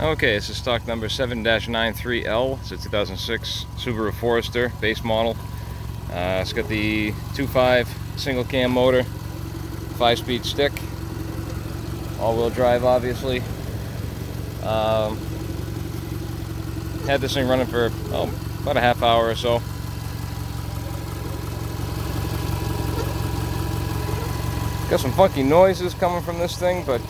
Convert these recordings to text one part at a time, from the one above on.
Okay, this is stock number 7-93L. It's a 2006 Subaru Forester base model. It's got the 2.5 single cam motor, 5-speed stick, all-wheel drive obviously. Had this thing running for about a half hour or so. Got some funky noises coming from this thing, but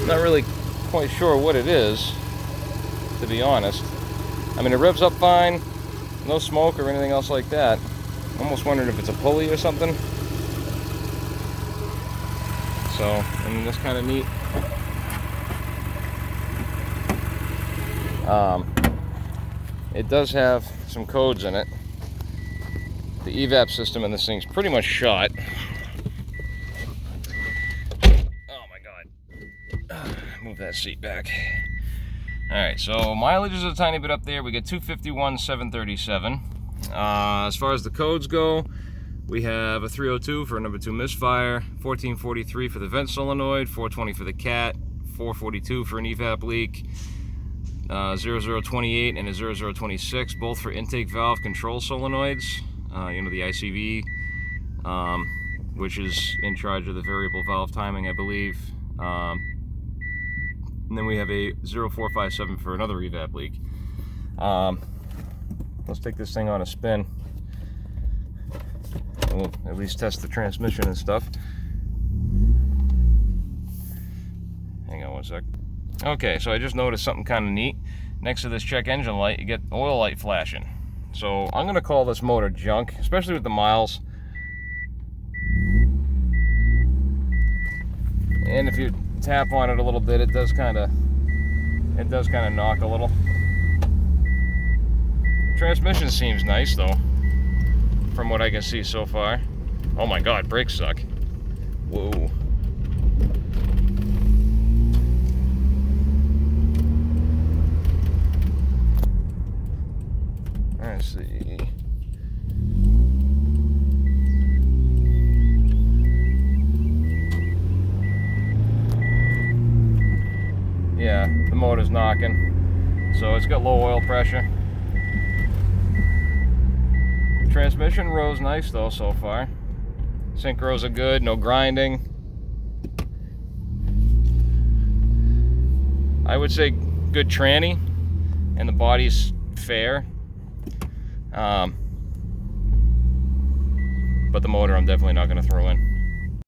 not really quite sure what it is, to be honest. I mean, it revs up fine, no smoke or anything else like that. Almost wondering if it's a pulley or something. So, I mean, that's kind of neat. It does have some codes in it. The evap system in this thing's pretty much shot. Oh my god. Move that seat back. Alright, so mileage is a tiny bit up there. We get 251, 737. As far as the codes go, we have a 302 for a number 2 misfire, 1443 for the vent solenoid, 420 for the cat, 442 for an evap leak, 0028 and a 0026, both for intake valve control solenoids. You know, the ICV, which is in charge of the variable valve timing, I believe. And then we have a 0457 for another evap leak. Let's take this thing on a spin. We'll at least test the transmission and stuff. Hang on one sec. Okay, so I just noticed something kind of neat. Next to this check engine light, you get oil light flashing. So I'm gonna call this motor junk, especially with the miles. And if you tap on it a little bit, it does kind of knock a little. Transmission seems nice though, from what I can see so far. Oh my god, brakes suck. Whoa. Let's see. Yeah, the motor's knocking, so it's got low oil pressure. Transmission rows nice though so far. Synchros are good, no grinding. I would say good tranny, and the body's fair. But the motor I'm definitely not going to throw in.